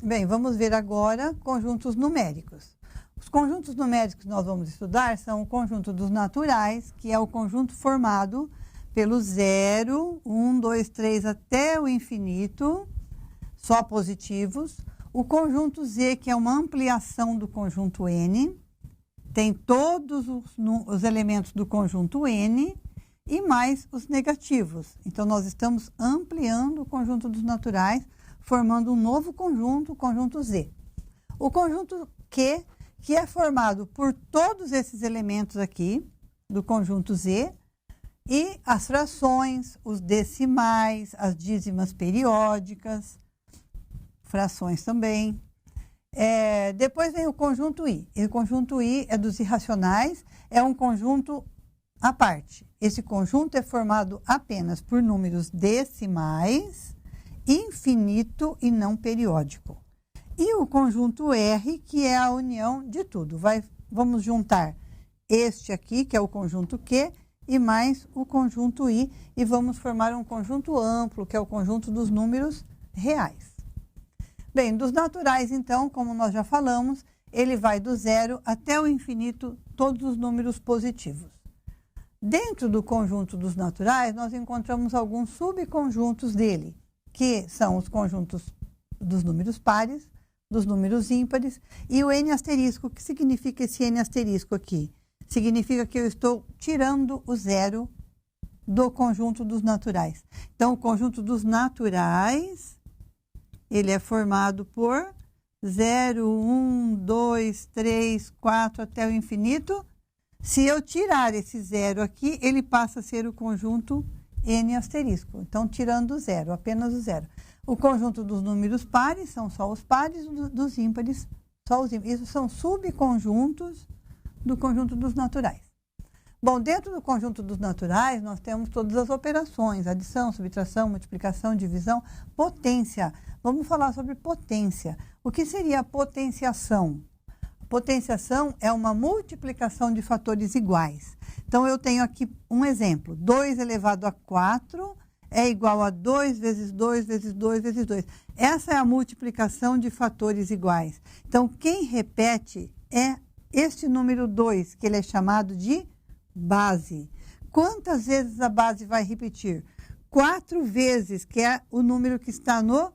Bem, vamos ver agora conjuntos numéricos. Os conjuntos numéricos que nós vamos estudar são o conjunto dos naturais, que é o conjunto formado pelo 0, 1, 2, 3 até o infinito, só positivos. O conjunto Z, que é uma ampliação do conjunto N, tem todos os elementos do conjunto N e mais os negativos. Então, nós estamos ampliando o conjunto dos naturais, formando um novo conjunto, o conjunto Z. O conjunto Q, que é formado por todos esses elementos aqui, do conjunto Z, e as frações, os decimais, as dízimas periódicas, frações também. Depois vem o conjunto I. O conjunto I é dos irracionais, é um conjunto à parte. Esse conjunto é formado apenas por números decimais, infinito e não periódico. E o conjunto R, que é a união de tudo. Vamos juntar este aqui, que é o conjunto Q, e mais o conjunto I, e vamos formar um conjunto amplo, que é o conjunto dos números reais. Bem, dos naturais, então, como nós já falamos, ele vai do 0 até o infinito, todos os números positivos. Dentro do conjunto dos naturais, nós encontramos alguns subconjuntos dele, que são os conjuntos dos números pares, dos números ímpares, e o N asterisco. O que significa esse N asterisco aqui? Significa que eu estou tirando o 0 do conjunto dos naturais. Então, o conjunto dos naturais, ele é formado por 0, 1, 2, 3, 4 até o infinito. Se eu tirar esse 0 aqui, ele passa a ser o conjunto N asterisco. Então, tirando o 0, apenas o 0. O conjunto dos números pares são só os pares, dos ímpares, só os ímpares. Isso são subconjuntos do conjunto dos naturais. Bom, dentro do conjunto dos naturais, nós temos todas as operações: adição, subtração, multiplicação, divisão, potência. Vamos falar sobre potência. O que seria a potenciação? Potenciação é uma multiplicação de fatores iguais. Então, eu tenho aqui um exemplo. 2 elevado a 4 é igual a 2 vezes 2 vezes 2 vezes 2. Essa é a multiplicação de fatores iguais. Então, quem repete é este número 2, que ele é chamado de base. Quantas vezes a base vai repetir? 4 vezes, que é o número que está no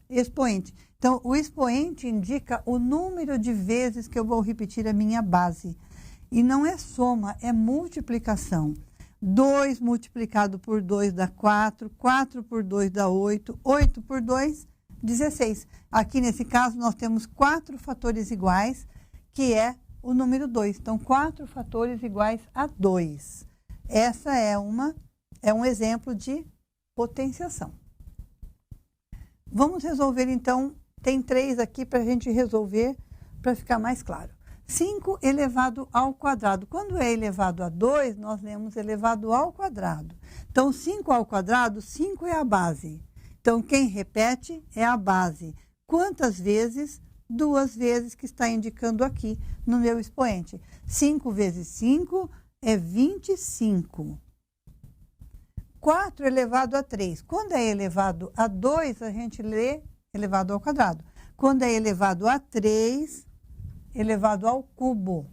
expoente. Então, o expoente indica o número de vezes que eu vou repetir a minha base. E não é soma, é multiplicação. 2 multiplicado por 2 dá 4, 4 por 2 dá 8, 8 por 2, 16. Aqui, nesse caso, nós temos 4 fatores iguais, que é o número 2. Então, 4 fatores iguais a 2. Essa é um exemplo de potenciação. Vamos resolver, então, tem 3 aqui para a gente resolver, para ficar mais claro. 5 elevado ao quadrado. Quando é elevado a 2, nós lemos elevado ao quadrado. Então, 5 ao quadrado, 5 é a base. Então, quem repete é a base. Quantas vezes? 2 vezes, que está indicando aqui no meu expoente. 5 vezes 5 é 25. 4 elevado a 3. Quando é elevado a 2, a gente lê elevado ao quadrado. Quando é elevado a 3, elevado ao cubo.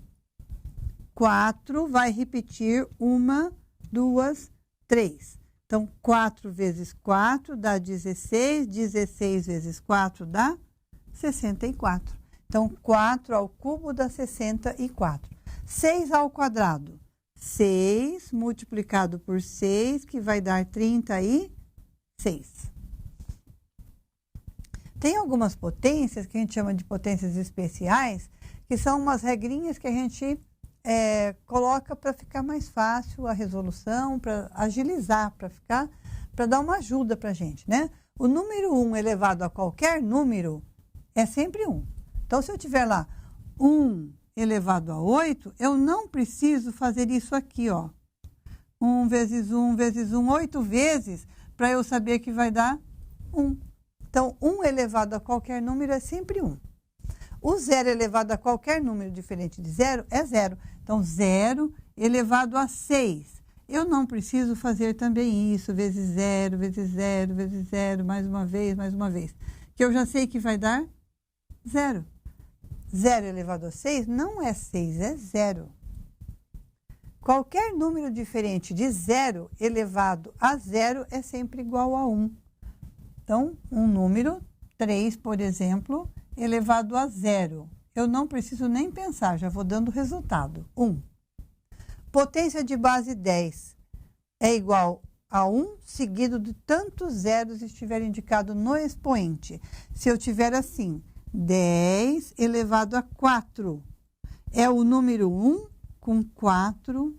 4 vai repetir 1, 2, 3. Então, 4 vezes 4 dá 16. 16 vezes 4 dá 64. Então, 4 ao cubo dá 64. 6 ao quadrado. 6 multiplicado por 6, que vai dar 36. Tem algumas potências, que a gente chama de potências especiais, que são umas regrinhas que a gente coloca para ficar mais fácil a resolução, para agilizar, para dar uma ajuda para a gente, né? O número 1 elevado a qualquer número é sempre 1. Então, se eu tiver lá 1 elevado a 8, eu não preciso fazer isso aqui, ó. 1 vezes 1 vezes 1, 8 vezes, para eu saber que vai dar 1. Então, 1 elevado a qualquer número é sempre 1. O 0 elevado a qualquer número diferente de 0 é 0. Então, 0 elevado a 6. Eu não preciso fazer também isso, vezes 0, vezes 0, vezes 0, mais uma vez, que eu já sei que vai dar 0. 0 elevado a 6 não é 6, é 0. Qualquer número diferente de 0 elevado a 0 é sempre igual a 1. Então, um número 3, por exemplo, elevado a 0. Eu não preciso nem pensar, já vou dando o resultado. 1. Potência de base 10 é igual a 1 seguido de tantos zeros estiver indicado no expoente. Se eu tiver assim, 10 elevado a 4, é o número 1 com 4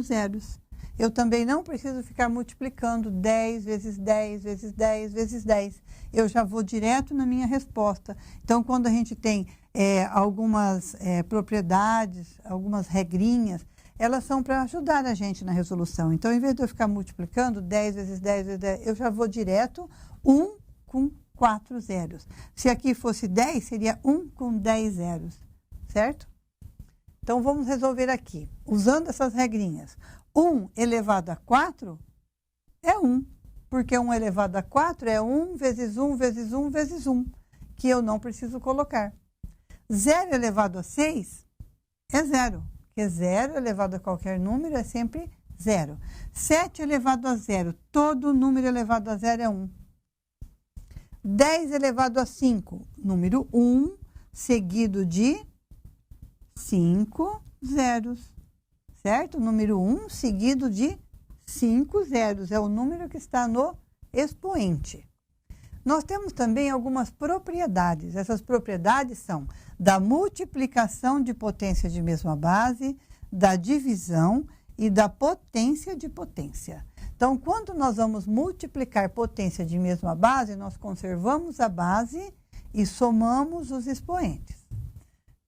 zeros. Eu também não preciso ficar multiplicando 10 vezes 10 vezes 10 vezes 10. Eu já vou direto na minha resposta. Então, quando a gente tem algumas propriedades, algumas regrinhas, elas são para ajudar a gente na resolução. Então, em vez de eu ficar multiplicando 10 vezes 10 vezes 10, eu já vou direto 1 com 4 zeros. Se aqui fosse 10, seria 1 com 10 zeros, certo? Então, vamos resolver aqui, usando essas regrinhas. 1 elevado a 4 é 1, porque 1 elevado a 4 é 1 vezes 1 vezes 1 vezes 1, que eu não preciso colocar. 0 elevado a 6 é 0, porque 0 elevado a qualquer número é sempre 0. 7 elevado a 0, todo número elevado a 0 é 1. 10 elevado a 5, número 1, seguido de 5 zeros. Certo? Número 1 seguido de 5 zeros. É o número que está no expoente. Nós temos também algumas propriedades. Essas propriedades são da multiplicação de potência de mesma base, da divisão e da potência de potência. Então, quando nós vamos multiplicar potência de mesma base, nós conservamos a base e somamos os expoentes.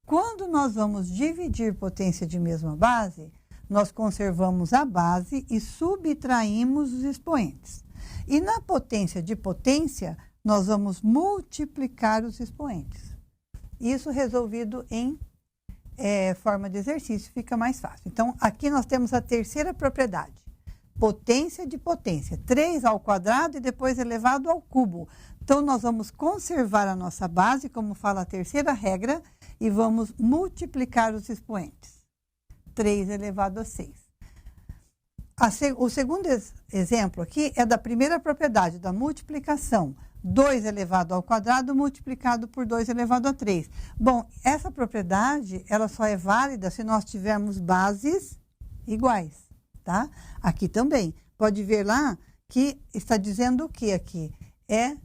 Quando nós vamos dividir potência de mesma base, nós conservamos a base e subtraímos os expoentes. E na potência de potência, nós vamos multiplicar os expoentes. Isso resolvido em forma de exercício, fica mais fácil. Então, aqui nós temos a terceira propriedade. Potência de potência, 3 ao quadrado e depois elevado ao cubo. Então, nós vamos conservar a nossa base, como fala a terceira regra, e vamos multiplicar os expoentes. 3 elevado a 6. O segundo exemplo aqui é da primeira propriedade, da multiplicação. 2 elevado ao quadrado multiplicado por 2 elevado a 3. Bom, essa propriedade, ela só é válida se nós tivermos bases iguais, tá? Aqui também. Pode ver lá que está dizendo o que aqui? É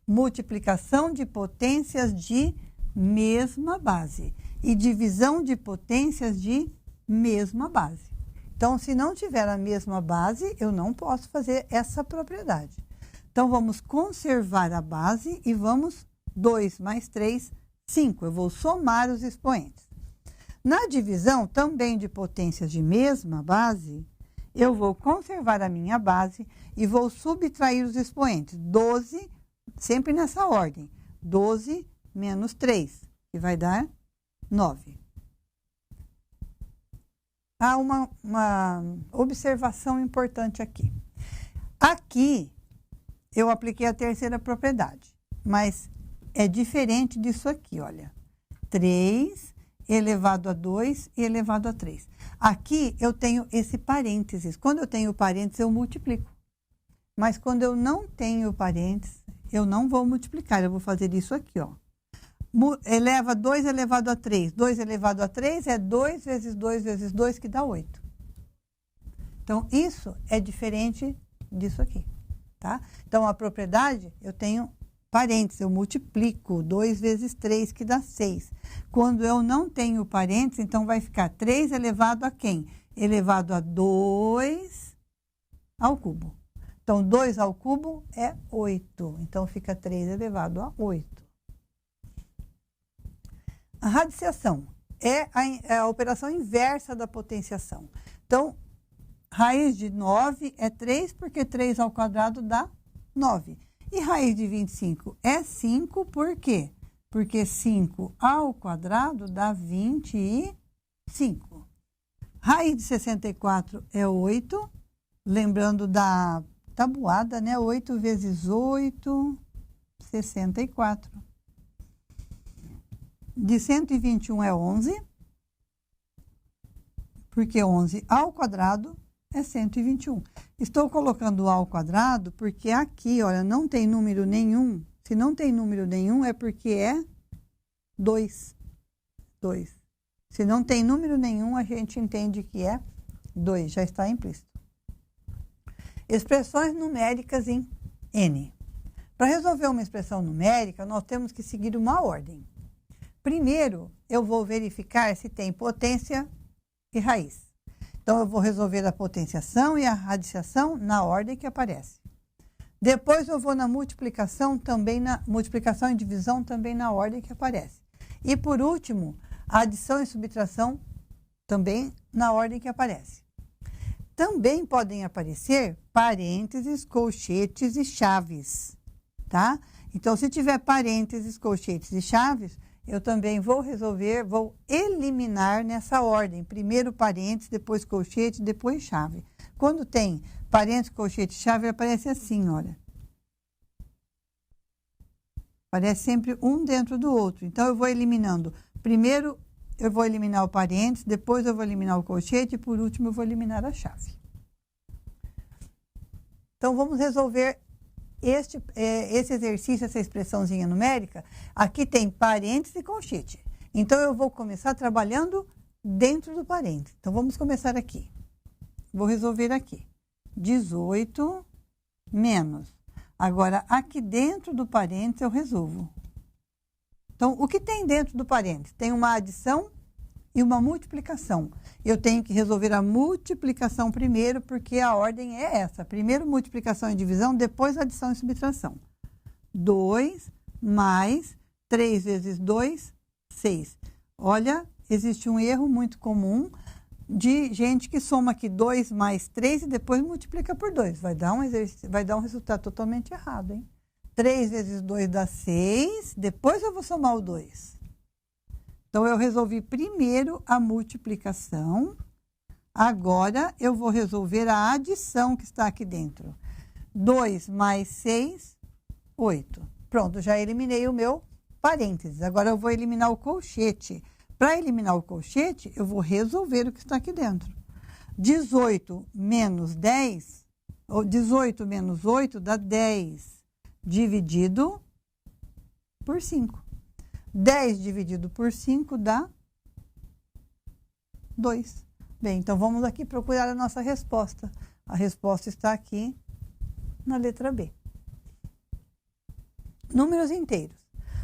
multiplicação de potências de mesma base e divisão de potências de mesma base. Então, se não tiver a mesma base, eu não posso fazer essa propriedade. Então, vamos conservar a base e vamos 2 mais 3, 5. Eu vou somar os expoentes. Na divisão, também de potências de mesma base, eu vou conservar a minha base e vou subtrair os expoentes. 12, sempre nessa ordem. 12 menos 3, que vai dar 9. Há uma observação importante aqui. Aqui, eu apliquei a terceira propriedade, mas é diferente disso aqui, olha. 3 elevado a 2 e elevado a 3. Aqui, eu tenho esse parênteses. Quando eu tenho parênteses, eu multiplico. Mas quando eu não tenho parênteses, eu não vou multiplicar. Eu vou fazer isso aqui, ó. Eleva 2 elevado a 3. 2 elevado a 3 é 2 vezes 2 vezes 2, que dá 8. Então, isso é diferente disso aqui, tá? Então, a propriedade, eu tenho parênteses, eu multiplico 2 vezes 3, que dá 6. Quando eu não tenho parênteses, então vai ficar 3 elevado a quem? Elevado a 2 ao cubo. Então, 2 ao cubo é 8. Então, fica 3 elevado a 8. A radiciação é a operação inversa da potenciação. Então, raiz de 9 é 3, porque 3 ao quadrado dá 9. E raiz de 25 é 5, por quê? Porque 5 ao quadrado dá 25. Raiz de 64 é 8, lembrando da tabuada, né? 8 vezes 8, 64. de 121 é 11, porque 11 ao quadrado é 121. Estou colocando A ao quadrado porque aqui, olha, não tem número nenhum. Se não tem número nenhum é porque é 2. 2. Se não tem número nenhum, a gente entende que é 2, já está implícito. Expressões numéricas em N. Para resolver uma expressão numérica, nós temos que seguir uma ordem. Primeiro, eu vou verificar se tem potência e raiz. Então, eu vou resolver a potenciação e a radiciação na ordem que aparece. Depois, eu vou na multiplicação e divisão também na ordem que aparece. E, por último, a adição e subtração também na ordem que aparece. Também podem aparecer parênteses, colchetes e chaves, tá? Então, se tiver parênteses, colchetes e chaves, eu também vou eliminar nessa ordem. Primeiro parênteses, depois colchete, depois chave. Quando tem parênteses, colchete e chave, aparece assim, olha. Aparece sempre um dentro do outro. Então, eu vou eliminando. Primeiro, eu vou eliminar o parênteses, depois eu vou eliminar o colchete e, por último, eu vou eliminar a chave. Então, vamos resolver esse exercício, essa expressãozinha numérica. Aqui tem parênteses e colchete. Então, eu vou começar trabalhando dentro do parênteses. Então, vamos começar aqui. Vou resolver aqui. 18 menos. Agora, aqui dentro do parênteses, eu resolvo. Então, o que tem dentro do parênteses? Tem uma adição e uma multiplicação. Eu tenho que resolver a multiplicação primeiro, porque a ordem é essa. Primeiro multiplicação e divisão, depois adição e subtração. 2 mais 3 vezes 2, 6. Olha, existe um erro muito comum de gente que soma aqui 2 mais 3 e depois multiplica por 2. Vai dar um resultado totalmente errado, hein? 3 vezes 2 dá 6, depois eu vou somar o 2. Então, eu resolvi primeiro a multiplicação. Agora, eu vou resolver a adição que está aqui dentro. 2 mais 6, 8. Pronto, já eliminei o meu parênteses. Agora, eu vou eliminar o colchete. Para eliminar o colchete, eu vou resolver o que está aqui dentro. 18 menos 10, ou 18 menos 8 dá 10, dividido por 5. 10 dividido por 5 dá 2. Bem, então vamos aqui procurar a nossa resposta. A resposta está aqui na letra B. Números inteiros.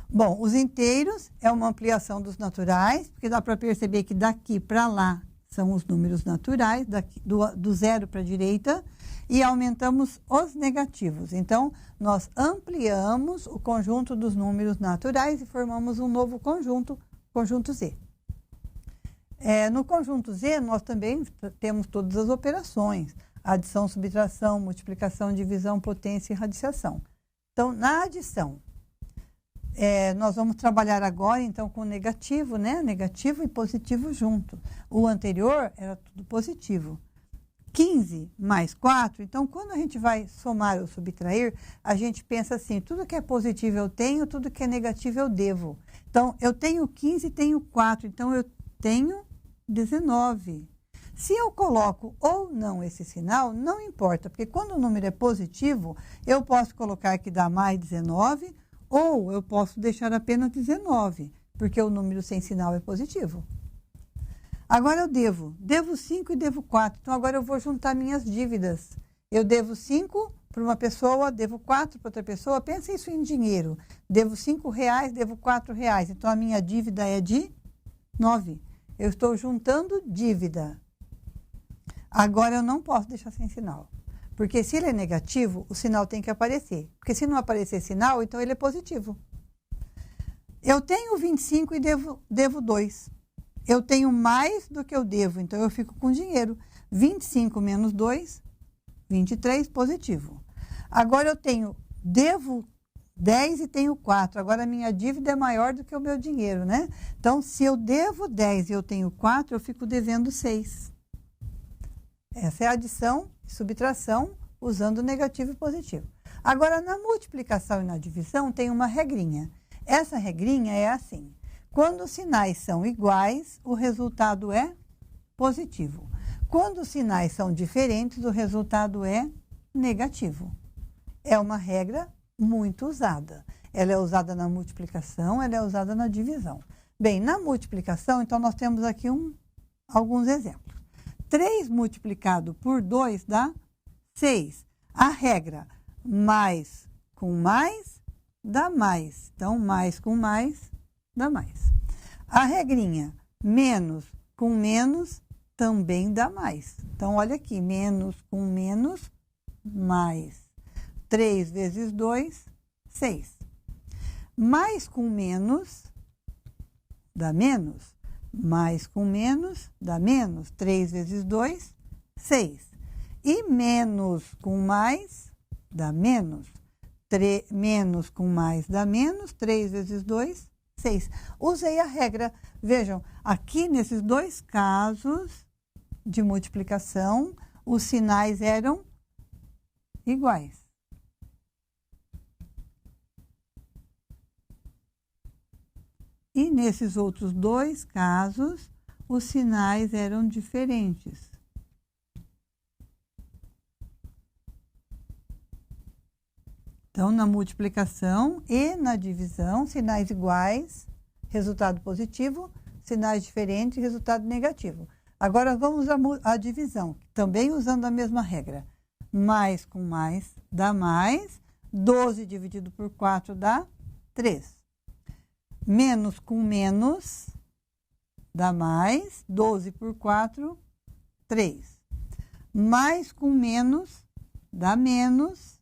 Bom, os inteiros é uma ampliação dos naturais, porque dá para perceber que daqui para lá são os números naturais, daqui, do zero para a direita, e aumentamos os negativos. Então, nós ampliamos o conjunto dos números naturais e formamos um novo conjunto, conjunto Z. No conjunto Z, nós também temos todas as operações, adição, subtração, multiplicação, divisão, potência e radiciação. Então, na adição, nós vamos trabalhar agora, então, com negativo, né? Negativo e positivo junto. O anterior era tudo positivo. 15 mais 4, então, quando a gente vai somar ou subtrair, a gente pensa assim, tudo que é positivo eu tenho, tudo que é negativo eu devo. Então, eu tenho 15 e tenho 4, então, eu tenho 19. Se eu coloco ou não esse sinal, não importa, porque quando o número é positivo, eu posso colocar que dá mais 19, ou eu posso deixar apenas 19, porque o número sem sinal é positivo. Agora eu devo 5 e devo 4. Então, agora eu vou juntar minhas dívidas. Eu devo 5 para uma pessoa, devo 4 para outra pessoa. Pensa isso em dinheiro. Devo R$5, devo R$4. Então, a minha dívida é de 9. Eu estou juntando dívida. Agora, eu não posso deixar sem sinal. Porque se ele é negativo, o sinal tem que aparecer. Porque se não aparecer sinal, então ele é positivo. Eu tenho 25 e devo 2. Eu tenho mais do que eu devo, então eu fico com dinheiro. 25 menos 2, 23, positivo. Agora eu devo 10 e tenho 4. Agora a minha dívida é maior do que o meu dinheiro, né? Então, se eu devo 10 e eu tenho 4, eu fico devendo 6. Essa é a adição e subtração usando negativo e positivo. Agora, na multiplicação e na divisão, tem uma regrinha. Essa regrinha é assim. Quando os sinais são iguais, o resultado é positivo. Quando os sinais são diferentes, o resultado é negativo. É uma regra muito usada. Ela é usada na multiplicação, ela é usada na divisão. Bem, na multiplicação, então, nós temos aqui alguns exemplos. 3 multiplicado por 2 dá 6. A regra, mais com mais, dá mais. Então, mais com mais, dá mais. A regrinha, menos com menos, também dá mais. Então, olha aqui, menos com menos, mais. 3 vezes 2, 6. Mais com menos, dá menos. Mais com menos, dá menos. 3 vezes 2, 6. E menos com mais, dá menos. Menos com mais, dá menos. 3 vezes 2, 6. Usei a regra. Vejam, aqui nesses 2 casos de multiplicação, os sinais eram iguais. E nesses outros 2 casos, os sinais eram diferentes. Então, na multiplicação e na divisão, sinais iguais, resultado positivo, sinais diferentes, resultado negativo. Agora, vamos à divisão, também usando a mesma regra. Mais com mais dá mais, 12 dividido por 4 dá 3. Menos com menos dá mais, 12 por 4, 3. Mais com menos dá menos,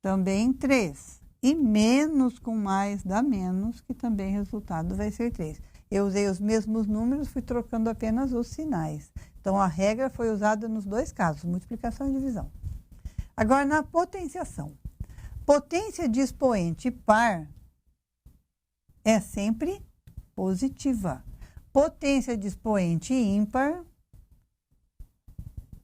também 3. E menos com mais dá menos, que também o resultado vai ser 3. Eu usei os mesmos números, fui trocando apenas os sinais. Então, a regra foi usada nos 2 casos, multiplicação e divisão. Agora, na potenciação. Potência de expoente par é sempre positiva. Potência de expoente ímpar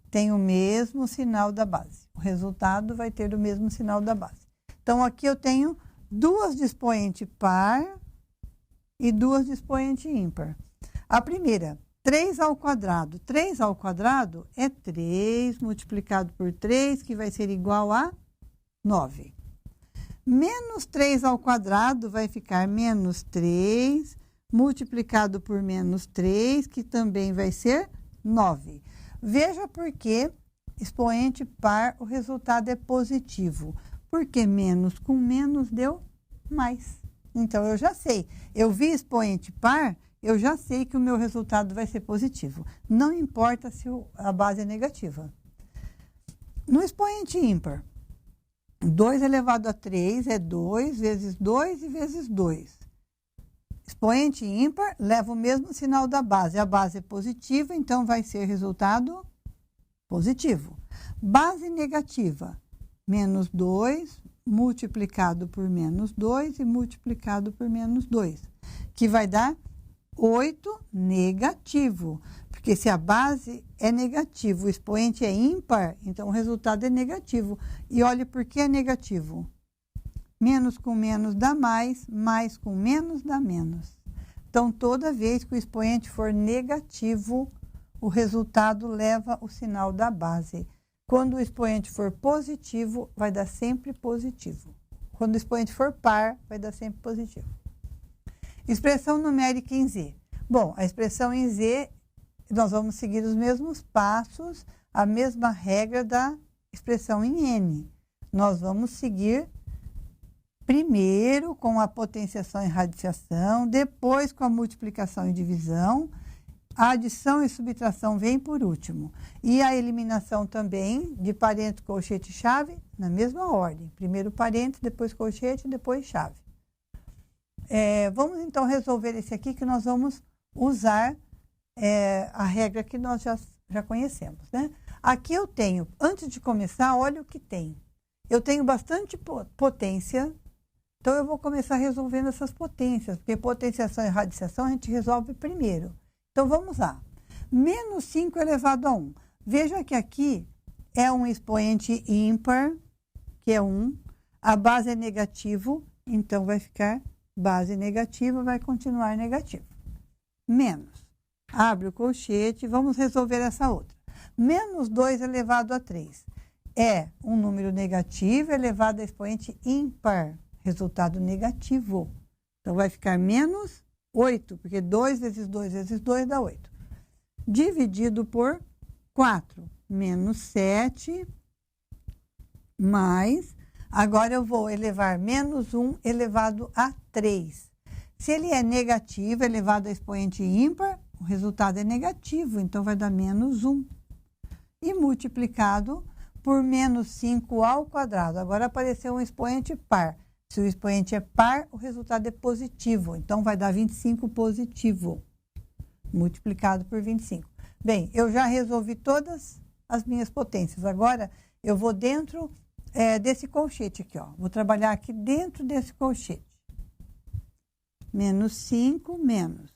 tem o mesmo sinal da base. O resultado vai ter o mesmo sinal da base. Então, aqui eu tenho 2 de expoente par e 2 de expoente ímpar. A primeira, 3 ao quadrado. 3 ao quadrado é 3 multiplicado por 3, que vai ser igual a 9. Menos 3 ao quadrado vai ficar menos 3, multiplicado por menos 3, que também vai ser 9. Veja por que expoente par, o resultado é positivo. Porque menos com menos deu mais. Então, eu já sei. Eu vi expoente par, eu já sei que o meu resultado vai ser positivo. Não importa se a base é negativa. No expoente ímpar, 2 elevado a 3 é 2 vezes 2 e vezes 2. Expoente ímpar leva o mesmo sinal da base. A base é positiva, então vai ser resultado positivo. Base negativa, menos 2 multiplicado por menos 2 e multiplicado por menos 2, que vai dar 8 negativo. Porque se a base é negativa, o expoente é ímpar, então o resultado é negativo. E olha por que é negativo. Menos com menos dá mais com menos dá menos. Então, toda vez que o expoente for negativo, o resultado leva o sinal da base. Quando o expoente for positivo, vai dar sempre positivo. Quando o expoente for par, vai dar sempre positivo. Expressão numérica em Z. Bom, a expressão em Z, nós vamos seguir os mesmos passos, a mesma regra da expressão em N. Nós vamos seguir primeiro com a potenciação e radiciação, depois com a multiplicação e divisão, a adição e subtração vem por último. E a eliminação também de parênteses, colchete e chave, na mesma ordem. Primeiro parênteses, depois colchete, depois chave. Vamos então resolver esse aqui, que nós vamos usar a regra que nós já conhecemos, né? Aqui eu tenho, antes de começar, olha o que tem. Eu tenho bastante potência, então eu vou começar resolvendo essas potências, porque potenciação e radiciação a gente resolve primeiro. Então, vamos lá. Menos 5 elevado a 1. Veja que aqui é um expoente ímpar, que é 1. A base é negativo, então vai ficar base negativa, vai continuar negativo. Menos. Abre o colchete, vamos resolver essa outra. Menos 2 elevado a 3 é um número negativo elevado a expoente ímpar. Resultado negativo. Então, vai ficar menos 8, porque 2 vezes 2 vezes 2 dá 8. Dividido por 4. Menos 7 mais... Agora, eu vou elevar menos 1 elevado a 3. Se ele é negativo, elevado a expoente ímpar, o resultado é negativo, então vai dar menos 1. E multiplicado por menos 5 ao quadrado. Agora apareceu um expoente par. Se o expoente é par, o resultado é positivo, então vai dar 25 positivo, multiplicado por 25. Bem, eu já resolvi todas as minhas potências. Agora, eu vou dentro... desse colchete aqui, ó. Vou trabalhar aqui dentro desse colchete. Menos 5, menos.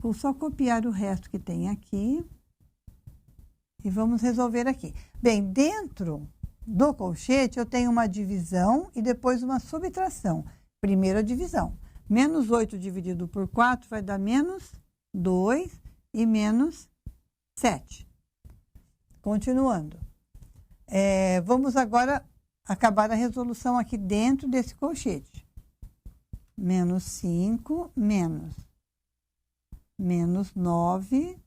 Vou só copiar o resto que tem aqui. E vamos resolver aqui. Bem, dentro do colchete eu tenho uma divisão e depois uma subtração. Primeira divisão. Menos 8 dividido por 4 vai dar menos 2 e menos 7. Continuando. Vamos agora acabar a resolução aqui dentro desse colchete. Menos 5, menos 9.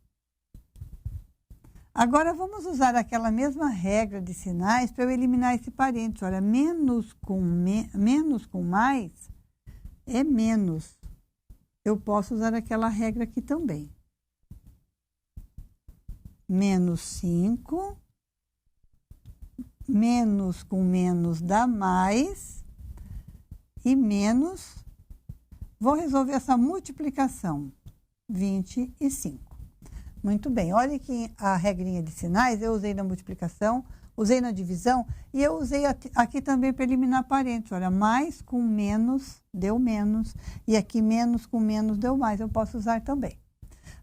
Agora, vamos usar aquela mesma regra de sinais para eu eliminar esse parênteses. Olha, menos com mais é menos. Eu posso usar aquela regra aqui também. Menos 5, menos com menos dá mais, e menos, vou resolver essa multiplicação, 25. Muito bem, olha que a regrinha de sinais, eu usei na multiplicação, usei na divisão, e eu usei aqui também para eliminar parênteses. Olha, mais com menos deu menos, e aqui menos com menos deu mais, eu posso usar também.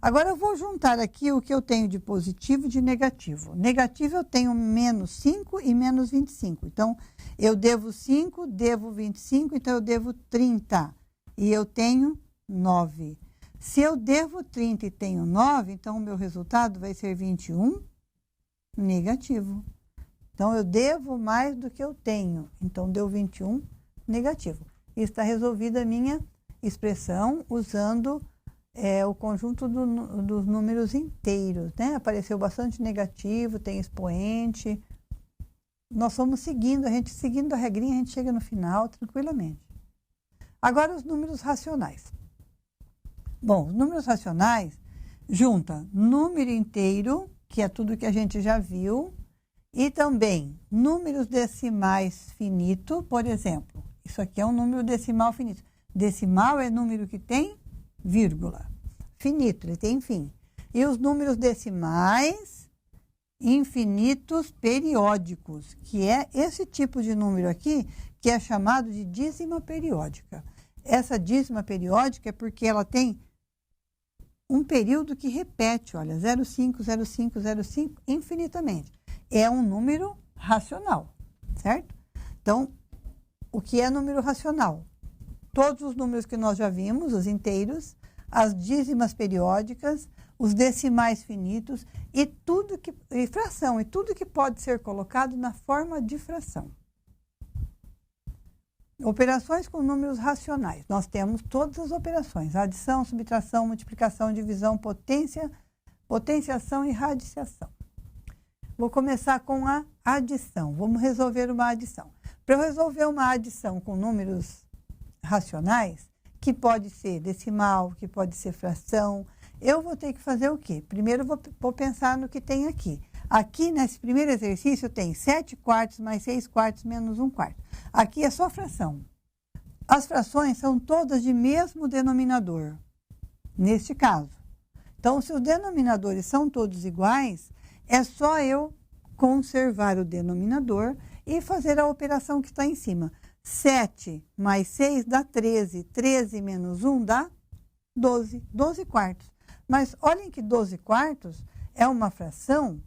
Agora, eu vou juntar aqui o que eu tenho de positivo e de negativo. Negativo, eu tenho menos 5 e menos 25. Então, eu devo 5, devo 25, então eu devo 30. E eu tenho 9. Se eu devo 30 e tenho 9, então o meu resultado vai ser 21 negativo. Então, eu devo mais do que eu tenho. Então, deu 21 negativo. E está resolvida a minha expressão usando... o conjunto dos números inteiros, né? Apareceu bastante negativo, tem expoente. Nós fomos seguindo a regrinha, a gente chega no final tranquilamente. Agora, os números racionais. Bom, os números racionais junta número inteiro, que é tudo que a gente já viu, e também números decimais finito, por exemplo. Isso aqui é um número decimal finito. Decimal é número que tem vírgula. Finito, ele tem fim. E os números decimais infinitos periódicos, que é esse tipo de número aqui, que é chamado de dízima periódica. Essa dízima periódica é porque ela tem um período que repete, olha, 0,5, 0,5, 0,5, infinitamente. É um número racional, certo? Então, o que é número racional? Todos os números que nós já vimos, os inteiros, as dízimas periódicas, os decimais finitos e fração, e tudo que pode ser colocado na forma de fração. Operações com números racionais. Nós temos todas as operações: adição, subtração, multiplicação, divisão, potenciação e radiciação. Vou começar com a adição. Vamos resolver uma adição. Para eu resolver uma adição com números racionais, que pode ser decimal, que pode ser fração, eu vou ter que fazer o quê? Primeiro, vou pensar no que tem aqui. Aqui, nesse primeiro exercício, tem 7 quartos mais 6 quartos menos 1 quarto. Aqui é só fração. As frações são todas de mesmo denominador, neste caso. Então, se os denominadores são todos iguais, é só eu conservar o denominador e fazer a operação que está em cima. 7 mais 6 dá 13. 13 menos 1 dá 12. 12 quartos. Mas olhem que 12 quartos é uma fração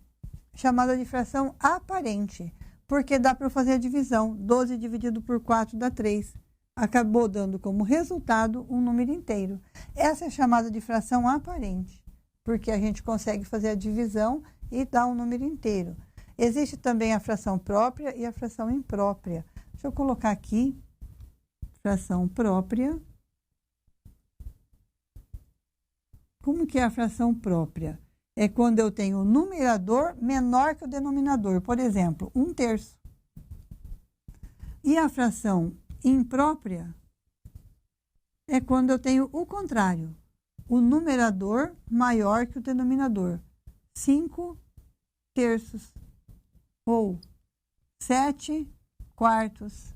chamada de fração aparente. porque dá para eu fazer a divisão. 12 dividido por 4 dá 3. Acabou dando como resultado um número inteiro. Essa é chamada de fração aparente, porque a gente consegue fazer a divisão e dar um número inteiro. Existe também a fração própria e a fração imprópria. Deixa eu colocar aqui, fração própria. Como que é a fração própria? É quando eu tenho o numerador menor que o denominador. Por exemplo, 1/3. E a fração imprópria é quando eu tenho o contrário. O numerador maior que o denominador. 5/3. Ou 7/4.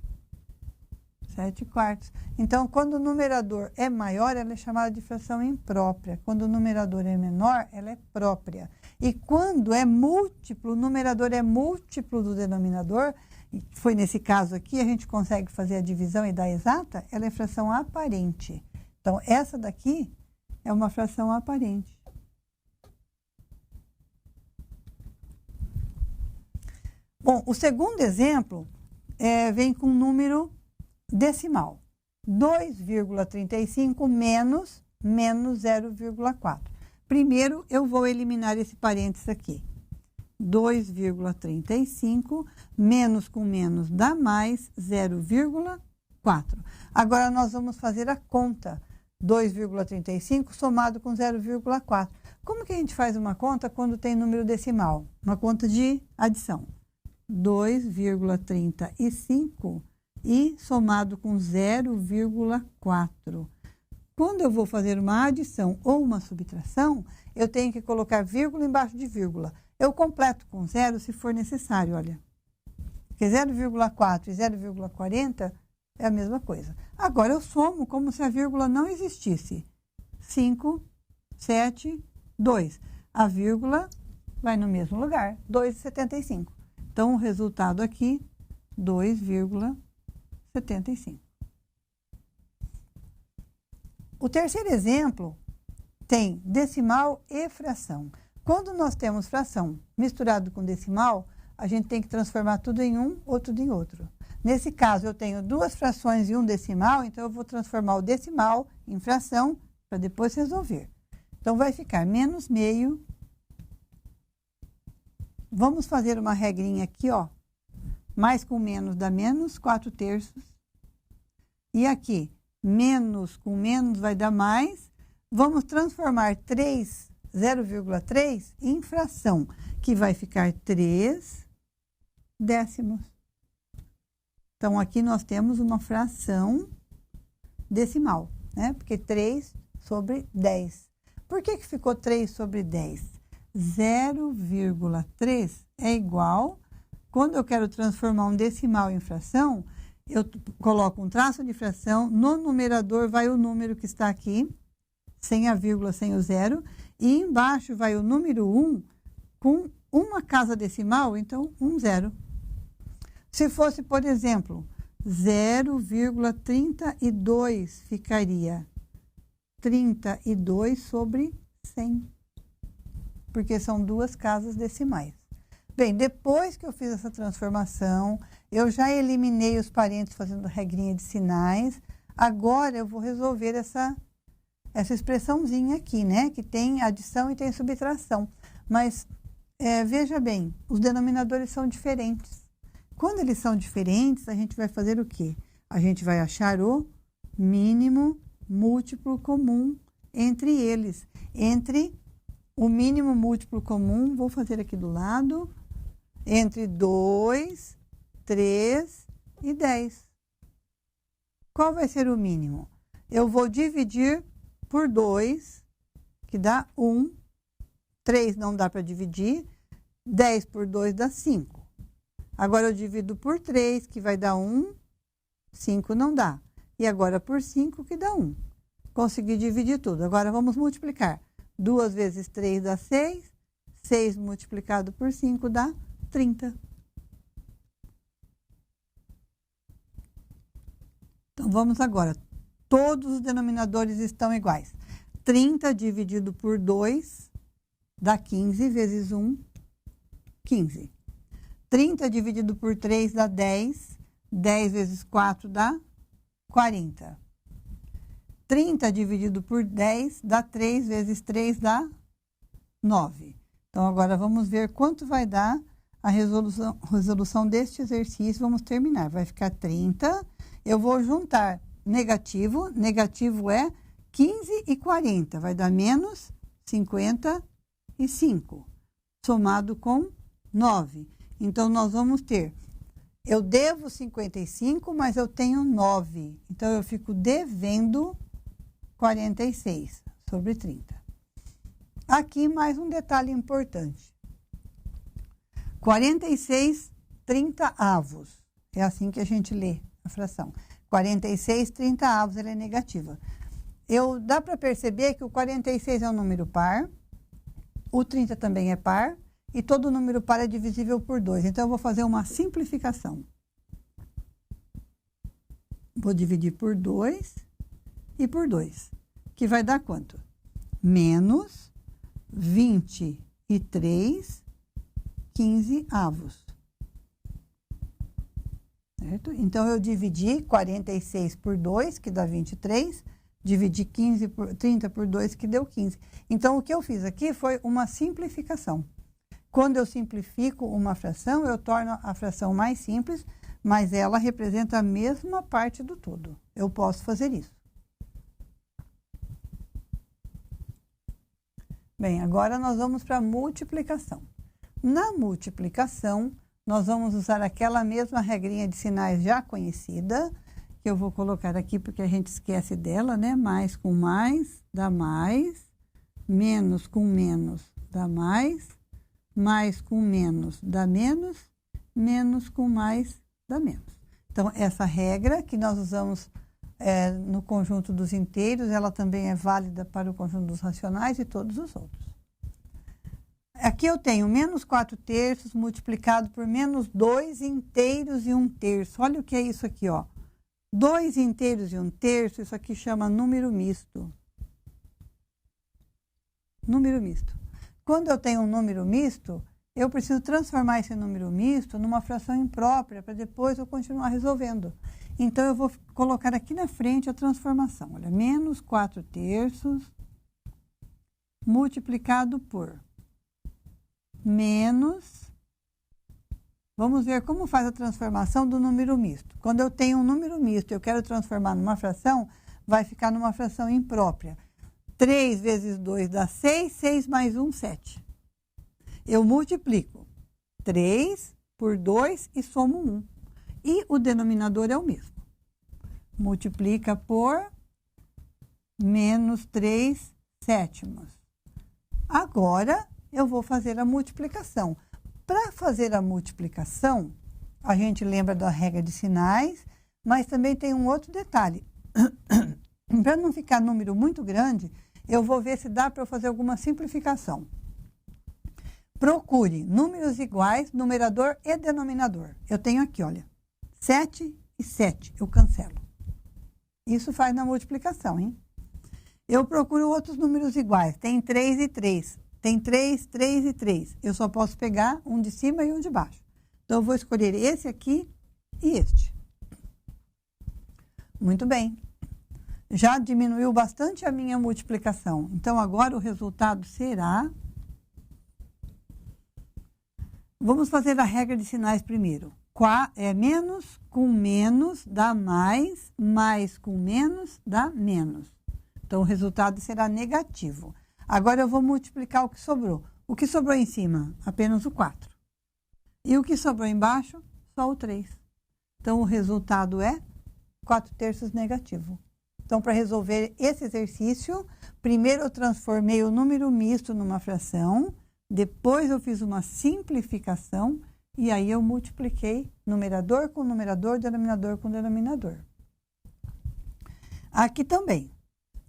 7/4. Então, quando o numerador é maior, ela é chamada de fração imprópria. Quando o numerador é menor, ela é própria. E quando é múltiplo, o numerador é múltiplo do denominador, foi nesse caso aqui, a gente consegue fazer a divisão e dar exata, ela é fração aparente. Então, essa daqui é uma fração aparente. Bom, o segundo exemplo vem com número decimal. 2,35 menos 0,4. Primeiro, eu vou eliminar esse parênteses aqui. 2,35 menos com menos dá mais 0,4. Agora, nós vamos fazer a conta. 2,35 somado com 0,4. Como que a gente faz uma conta quando tem número decimal? Uma conta de adição. 2,35 e somado com 0,4. Quando eu vou fazer uma adição ou uma subtração, eu tenho que colocar vírgula embaixo de vírgula. Eu completo com zero se for necessário, olha. Porque 0,4 e 0,40 é a mesma coisa. Agora, eu somo como se a vírgula não existisse. 5, 7, 2. A vírgula vai no mesmo lugar, 2,75. Então, o resultado aqui, 2,75. O terceiro exemplo tem decimal e fração. Quando nós temos fração misturado com decimal, a gente tem que transformar tudo em um ou tudo em outro. Nesse caso, eu tenho duas frações e um decimal, então eu vou transformar o decimal em fração para depois resolver. Então, vai ficar menos meio. Vamos fazer uma regrinha aqui, ó. Mais com menos dá menos 4/3. E aqui, menos com menos vai dar mais. Vamos transformar 0,3 em fração, que vai ficar 3 décimos. Então, aqui nós temos uma fração decimal, né? Porque 3 sobre 10. Por que ficou 3 sobre 10? 0,3 é igual, quando eu quero transformar um decimal em fração, eu coloco um traço de fração, no numerador vai o número que está aqui, sem a vírgula, sem o zero, e embaixo vai o número 1 com uma casa decimal, então 1 0. Se fosse, por exemplo, 0,32, ficaria 32 sobre 100, porque são duas casas decimais. Bem, depois que eu fiz essa transformação, eu já eliminei os parênteses fazendo regrinha de sinais. Agora eu vou resolver essa expressãozinha aqui, né? Que tem adição e tem subtração. Mas, veja bem, os denominadores são diferentes. Quando eles são diferentes, a gente vai fazer o quê? A gente vai achar o mínimo múltiplo comum entre eles. Entre o mínimo múltiplo comum, vou fazer aqui do lado, entre 2, 3 e 10. Qual vai ser o mínimo? Eu vou dividir por 2, que dá 1. 3 não dá para dividir. 10 por 2 dá 5. Agora, eu divido por 3, que vai dar 1. 5 não dá. E agora, por 5, que dá 1. Consegui dividir tudo. Agora, vamos multiplicar. 2 vezes 3 dá 6. 6 multiplicado por 5 dá 30. Então, vamos agora. Todos os denominadores estão iguais. 30 dividido por 2 dá 15, vezes 1, 15. 30 dividido por 3 dá 10. 10 vezes 4 dá 40. 30 dividido por 10 dá 3 vezes 3 dá 9. Então, agora vamos ver quanto vai dar a resolução deste exercício. Vamos terminar. Vai ficar 30. Eu vou juntar negativo. Negativo é 15 e 40. Vai dar menos 55. Somado com 9. Então, nós vamos ter... Eu devo 55, mas eu tenho 9. Então, eu fico devendo 46 sobre 30. Aqui, mais um detalhe importante. 46 30avos. É assim que a gente lê a fração. 46 30avos, ela é negativa. Dá para perceber que o 46 é um número par, o 30 também é par, e todo número par é divisível por 2. Então, eu vou fazer uma simplificação. Vou dividir por 2 e por 2, que vai dar quanto? Menos 23 15avos. Certo? Então, eu dividi 46 por 2, que dá 23, dividi 30 por 2, que deu 15. Então, o que eu fiz aqui foi uma simplificação. Quando eu simplifico uma fração, eu torno a fração mais simples, mas ela representa a mesma parte do todo. Eu posso fazer isso. Bem, agora nós vamos para a multiplicação. Na multiplicação, nós vamos usar aquela mesma regrinha de sinais já conhecida, que eu vou colocar aqui porque a gente esquece dela, né? Mais com mais dá mais, menos com menos dá mais com menos dá menos, menos com mais dá menos. Então, essa regra que nós usamos no conjunto dos inteiros, ela também é válida para o conjunto dos racionais e todos os outros. Aqui eu tenho menos 4/3 multiplicado por menos 2 inteiros e 1/3. Olha o que é isso aqui, ó. 2 inteiros e 1/3, isso aqui chama número misto. Número misto. Quando eu tenho um número misto, eu preciso transformar esse número misto numa fração imprópria para depois eu continuar resolvendo. Então, eu vou colocar aqui na frente a transformação. Olha, menos 4/3 multiplicado por menos... Vamos ver como faz a transformação do número misto. Quando eu tenho um número misto e eu quero transformar numa fração, vai ficar numa fração imprópria. 3 vezes 2 dá 6, 6 mais 1, 7. Eu multiplico 3 por 2 e somo 1. E o denominador é o mesmo. Multiplica por menos 3/7. Agora, eu vou fazer a multiplicação. Para fazer a multiplicação, a gente lembra da regra de sinais, mas também tem um outro detalhe. Para não ficar número muito grande, eu vou ver se dá para eu fazer alguma simplificação. Procure números iguais, numerador e denominador. Eu tenho aqui, olha, 7 e 7, eu cancelo. Isso faz na multiplicação, hein? Eu procuro outros números iguais, tem 3 e 3. Tem 3, 3 e 3. Eu só posso pegar um de cima e um de baixo. Então, eu vou escolher esse aqui e este. Muito bem. Já diminuiu bastante a minha multiplicação. Então, agora o resultado será... Vamos fazer a regra de sinais primeiro. Menos com menos dá mais, mais com menos dá menos. Então, o resultado será negativo. Agora, eu vou multiplicar o que sobrou. O que sobrou em cima? Apenas o 4. E o que sobrou embaixo? Só o 3. Então, o resultado é 4/3 negativo. Então, para resolver esse exercício, primeiro eu transformei o número misto numa fração, depois eu fiz uma simplificação e aí eu multipliquei numerador com numerador, denominador com denominador. Aqui também.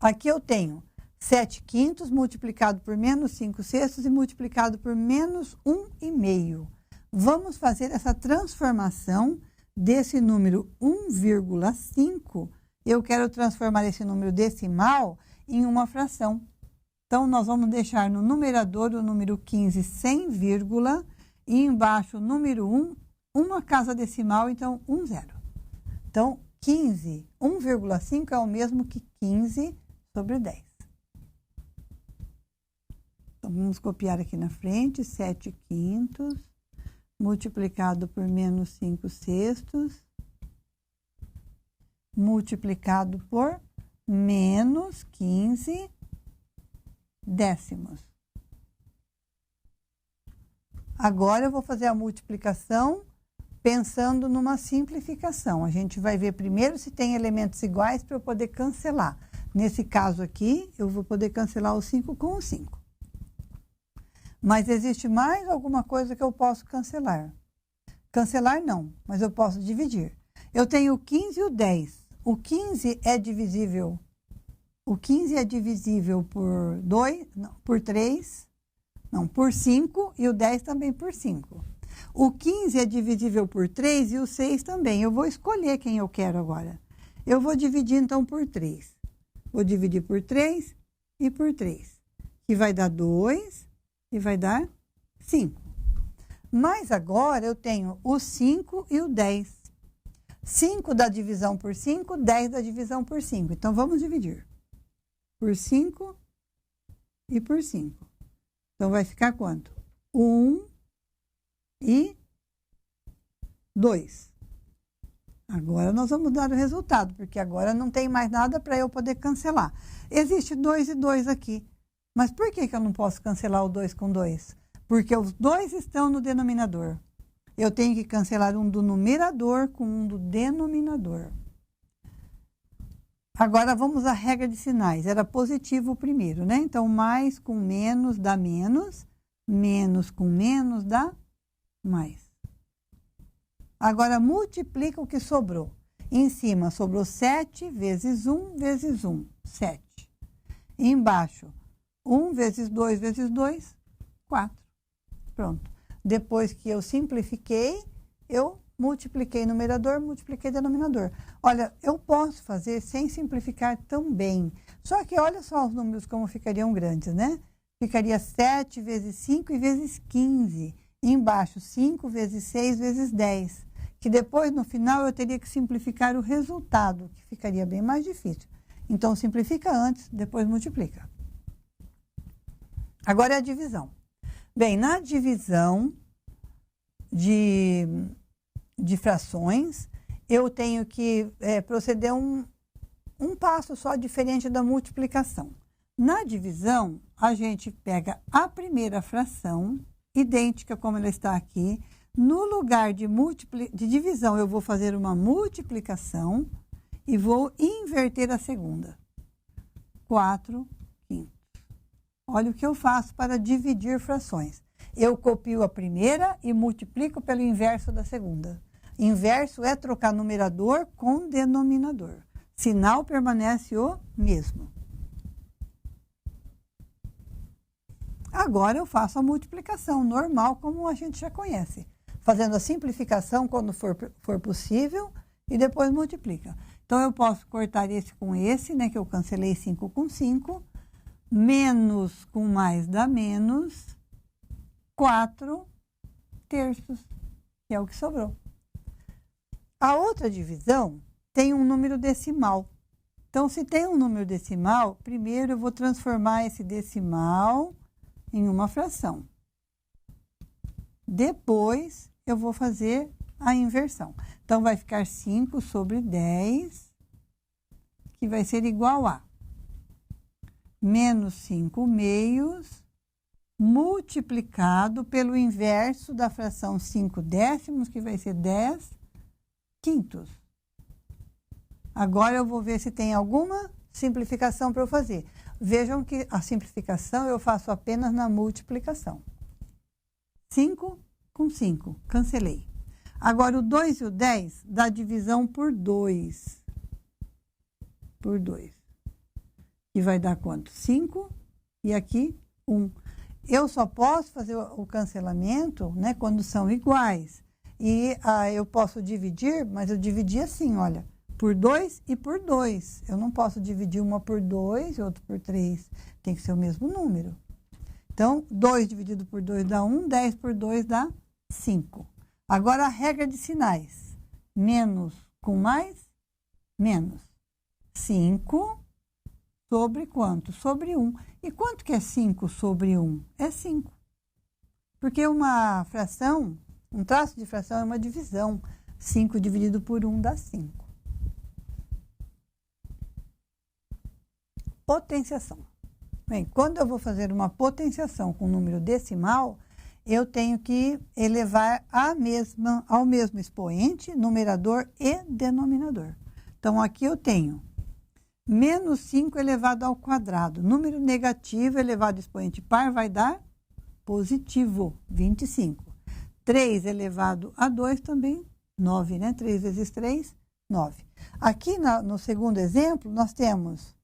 Aqui eu tenho 7/5 multiplicado por menos 5/6 e multiplicado por menos 1,5. Vamos fazer essa transformação desse número 1,5. Eu quero transformar esse número decimal em uma fração. Então, nós vamos deixar no numerador o número 15 sem vírgula E embaixo, número 1, uma casa decimal, então 1 zero. Então, 15, 1,5 é o mesmo que 15 sobre 10. Então, vamos copiar aqui na frente, 7 quintos, multiplicado por menos 5 sextos, multiplicado por menos 15 décimos. Agora, eu vou fazer a multiplicação pensando numa simplificação. A gente vai ver primeiro se tem elementos iguais para eu poder cancelar. Nesse caso aqui, eu vou poder cancelar o 5 com o 5. Mas existe mais alguma coisa que eu posso cancelar? Cancelar não, mas eu posso dividir. Eu tenho o 15 e o 10. O 15 é divisível. O 15 é divisível por 2, não, por 3, não, por 5 e o 10 também por 5. O 15 é divisível por 3 e o 6 também. Eu vou escolher quem eu quero agora. Eu vou dividir então por 3. Vou dividir por 3 e por 3, que vai dar 2 e vai dar 5. Mas agora eu tenho o 5 e o 10. 5 da divisão por 5, 10 da divisão por 5. Então, vamos dividir. Por 5 e por 5. Então, vai ficar quanto? 1 e 2. Agora, nós vamos dar o resultado, porque agora não tem mais nada para eu poder cancelar. Existe 2 e 2 aqui. Mas por que eu não posso cancelar o 2 com 2? Porque os dois estão no denominador. Eu tenho que cancelar um do numerador com um do denominador. Agora, vamos à regra de sinais. Era positivo o primeiro, né? Então, mais com menos dá menos. Menos com menos dá mais. Agora, multiplica o que sobrou. Em cima, sobrou 7 vezes 1 vezes 1. 7. E embaixo, 1 vezes 2 vezes 2, 4. Pronto. Depois que eu simplifiquei, eu multipliquei numerador, multipliquei denominador. Olha, eu posso fazer sem simplificar também. Só que olha só os números como ficariam grandes, né? Ficaria 7 vezes 5 e vezes 15. E embaixo, 5 vezes 6 vezes 10. Que depois, no final, eu teria que simplificar o resultado, que ficaria bem mais difícil. Então, simplifica antes, depois multiplica. Agora é a divisão. Bem, na divisão de frações, eu tenho que proceder um passo só diferente da multiplicação. Na divisão, a gente pega a primeira fração, idêntica como ela está aqui. No lugar de divisão, eu vou fazer uma multiplicação e vou inverter a segunda. 4 quintos. Olha o que eu faço para dividir frações. Eu copio a primeira e multiplico pelo inverso da segunda. Inverso é trocar numerador com denominador. Sinal permanece o mesmo. Agora eu faço a multiplicação normal, como a gente já conhece. Fazendo a simplificação quando for possível e depois multiplica. Então, eu posso cortar esse com esse, né, que eu cancelei 5 com 5. Menos com mais dá menos 4 terços, que é o que sobrou. A outra divisão tem um número decimal. Então, se tem um número decimal, primeiro eu vou transformar esse decimal em uma fração. Depois, eu vou fazer a inversão. Então, vai ficar 5 sobre 10, que vai ser igual a menos 5 meios, multiplicado pelo inverso da fração 5 décimos, que vai ser 10 quintos. Agora, eu vou ver se tem alguma simplificação para eu fazer. Vejam que a simplificação eu faço apenas na multiplicação. 5 com 5, cancelei. Agora, o 2 e o 10 dá divisão por 2. Por 2. Que vai dar quanto? 5 e aqui 1. Eu só posso fazer o cancelamento, né, quando são iguais. E eu posso dividir, mas eu dividi assim, olha, por 2 e por 2. Eu não posso dividir uma por 2 e outra por 3. Tem que ser o mesmo número. Então, 2 dividido por 2 dá 1, 10 por 2 dá 5. Agora a regra de sinais. Menos com mais, menos. 5 sobre quanto? Sobre 1. E quanto que é 5 sobre 1? É 5. Porque uma fração, um traço de fração é uma divisão. 5 dividido por 1 dá 5. Potenciação. Bem, quando eu vou fazer uma potenciação com número decimal, eu tenho que elevar ao mesmo expoente, numerador e denominador. Então, aqui eu tenho menos 5 elevado ao quadrado. Número negativo elevado ao expoente par vai dar positivo, 25. 3 elevado a 2 também, 9, né? 3 vezes 3, 9. Aqui no segundo exemplo, nós temos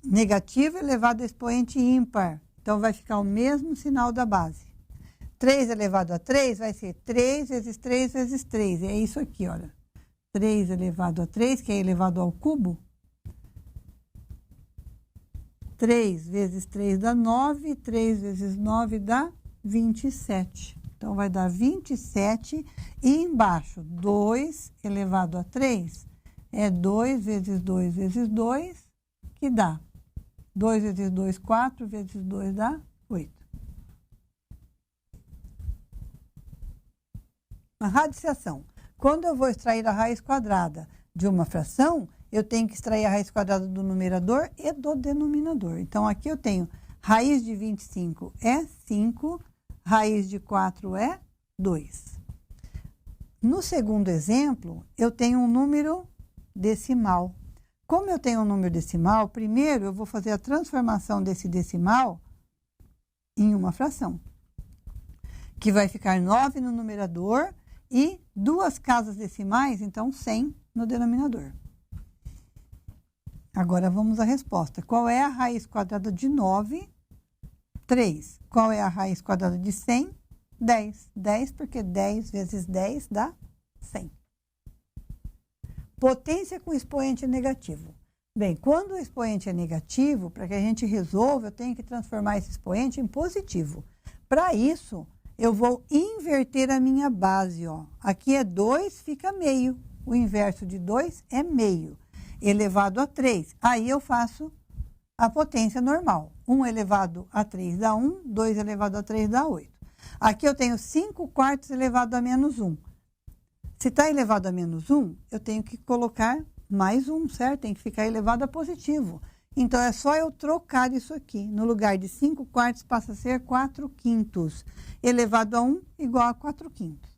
negativo elevado a expoente ímpar. Então, vai ficar o mesmo sinal da base. 3 elevado a 3 vai ser 3 vezes 3 vezes 3. É isso aqui, olha. 3 elevado a 3, que é elevado ao cubo. 3 vezes 3 dá 9. 3 vezes 9 dá 27. Então, vai dar 27. E embaixo, 2 elevado a 3 é 2 vezes 2 vezes 2, que dá 2 vezes 2, 4, vezes 2 dá 8. A radiciação. Quando eu vou extrair a raiz quadrada de uma fração, eu tenho que extrair a raiz quadrada do numerador e do denominador. Então, aqui eu tenho raiz de 25 é 5, raiz de 4 é 2. No segundo exemplo, eu tenho um número decimal. Como eu tenho um número decimal, primeiro eu vou fazer a transformação desse decimal em uma fração, que vai ficar 9 no numerador e 2 casas decimais, então 100 no denominador. Agora vamos à resposta. Qual é a raiz quadrada de 9? 3. Qual é a raiz quadrada de 100? 10. 10 porque 10 vezes 10 dá 100. Potência com expoente negativo. Bem, quando o expoente é negativo, para que a gente resolva, eu tenho que transformar esse expoente em positivo. Para isso, eu vou inverter a minha base. Ó. Aqui é 2, fica meio. O inverso de 2 é meio, elevado a 3. Aí eu faço a potência normal. 1 elevado a 3 dá 1, 2 elevado a 3 dá 8. Aqui eu tenho 5 quartos elevado a menos 1. Se está elevado a menos 1, eu tenho que colocar mais 1, certo? Tem que ficar elevado a positivo. Então, é só eu trocar isso aqui. No lugar de 5 quartos, passa a ser 4 quintos. Elevado a 1, igual a 4 quintos.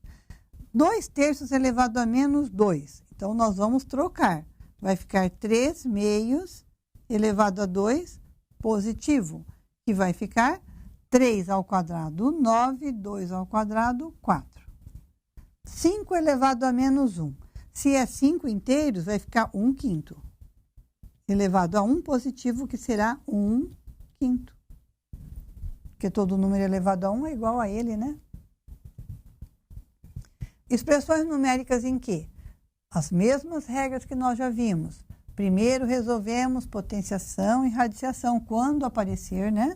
2 terços elevado a menos 2. Então, nós vamos trocar. Vai ficar 3 meios elevado a 2, positivo. Que vai ficar 3 ao quadrado, 9, 2 ao quadrado, 4. 5 elevado a menos 1. Se é 5 inteiros, vai ficar 1 quinto. Elevado a 1 positivo, que será 1 quinto. Porque todo número elevado a 1 é igual a ele, né? Expressões numéricas em que? As mesmas regras que nós já vimos. Primeiro, resolvemos potenciação e radiciação, quando aparecer, né?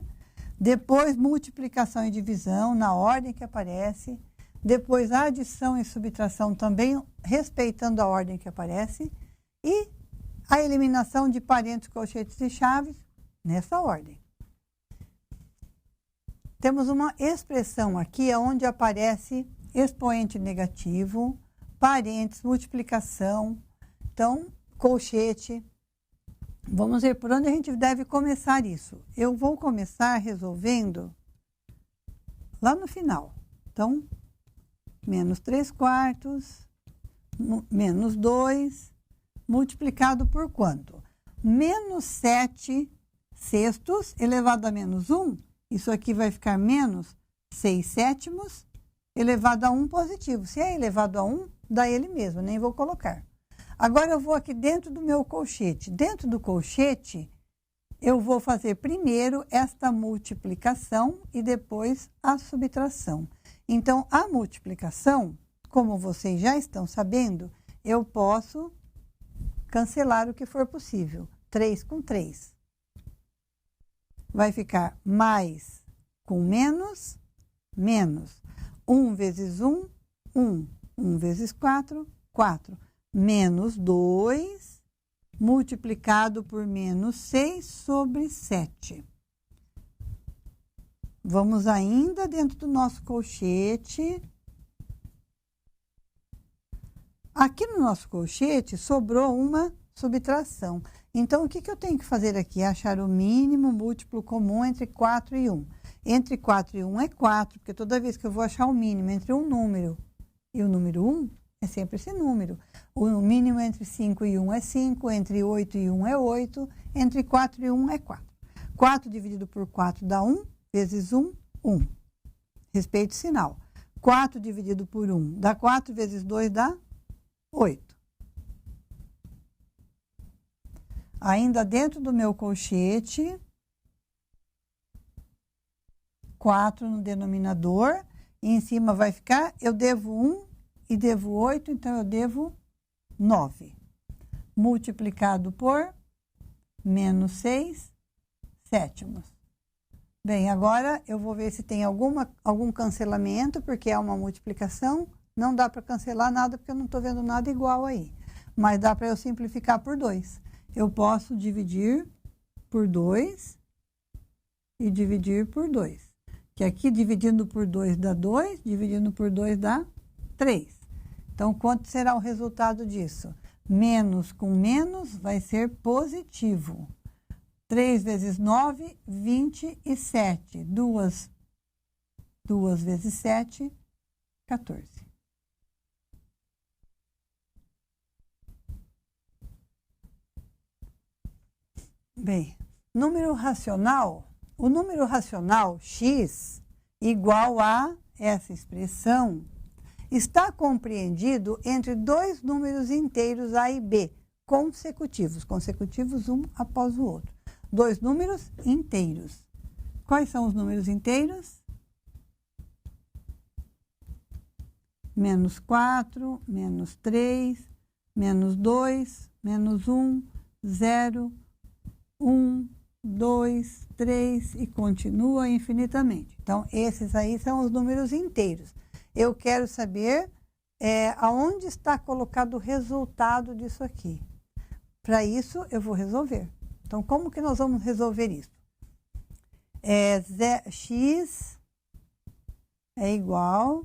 Depois, multiplicação e divisão, na ordem que aparece. Depois, adição e subtração também, respeitando a ordem que aparece. E a eliminação de parentes, colchetes e chaves, nessa ordem. Temos uma expressão aqui, onde aparece expoente negativo, parentes, multiplicação, então, colchete. Vamos ver por onde a gente deve começar isso. Eu vou começar resolvendo lá no final. Então, menos 3 quartos, menos 2, multiplicado por quanto? Menos 7 sextos elevado a menos 1. Isso aqui vai ficar menos 6 sétimos elevado a 1 positivo. Se é elevado a 1, dá ele mesmo, nem vou colocar. Agora eu vou aqui dentro do meu colchete. Dentro do colchete, eu vou fazer primeiro esta multiplicação e depois a subtração. Então, a multiplicação, como vocês já estão sabendo, eu posso cancelar o que for possível. 3 com 3. Vai ficar mais com menos, menos. 1 vezes 1, 1. 1 vezes 4, 4. Menos 2, multiplicado por menos 6 sobre 7. Vamos ainda dentro do nosso colchete. Aqui no nosso colchete sobrou uma subtração. Então, o que eu tenho que fazer aqui? Achar o mínimo múltiplo comum entre 4 e 1. Entre 4 e 1 é 4, porque toda vez que eu vou achar o mínimo entre um número e o número 1, é sempre esse número. O mínimo entre 5 e 1 é 5, entre 8 e 1 é 8, entre 4 e 1 é 4. 4 dividido por 4 dá 1, vezes 1, 1. Respeito sinal. 4 dividido por 1 dá 4, vezes 2 dá 8. Ainda dentro do meu colchete, 4 no denominador, e em cima vai ficar, eu devo 1 e devo 8, então eu devo 9. Multiplicado por menos 6 sétimos. Bem, agora eu vou ver se tem algum cancelamento, porque é uma multiplicação. Não dá para cancelar nada, porque eu não estou vendo nada igual aí. Mas dá para eu simplificar por 2. Eu posso dividir por 2 e dividir por 2. Que aqui dividindo por 2 dá 2, dividindo por 2 dá 3. Então, quanto será o resultado disso? Menos com menos vai ser positivo. 3 vezes 9, 27. 2 vezes 7, 14. Bem, número racional, o número racional x igual a essa expressão está compreendido entre dois números inteiros a e b, consecutivos um após o outro. Dois números inteiros. Quais são os números inteiros? Menos 4, menos 3, menos 2, menos 1, 0, 1, 2, 3 e continua infinitamente. Então, esses aí são os números inteiros. Eu quero saber aonde está colocado o resultado disso aqui. Para isso, eu vou resolver. Então, como que nós vamos resolver isso? X é igual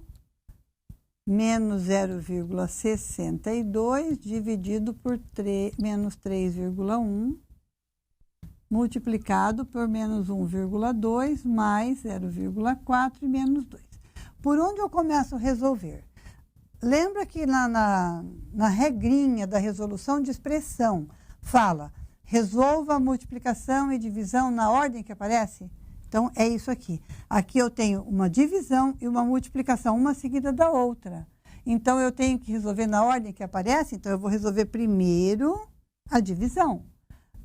menos 0,62 dividido por menos 3,1 multiplicado por menos 1,2 mais 0,4 e menos 2. Por onde eu começo a resolver? Lembra que na regrinha da resolução de expressão fala, resolva a multiplicação e divisão na ordem que aparece? Então, é isso aqui. Aqui eu tenho uma divisão e uma multiplicação, uma seguida da outra. Então, eu tenho que resolver na ordem que aparece, então eu vou resolver primeiro a divisão.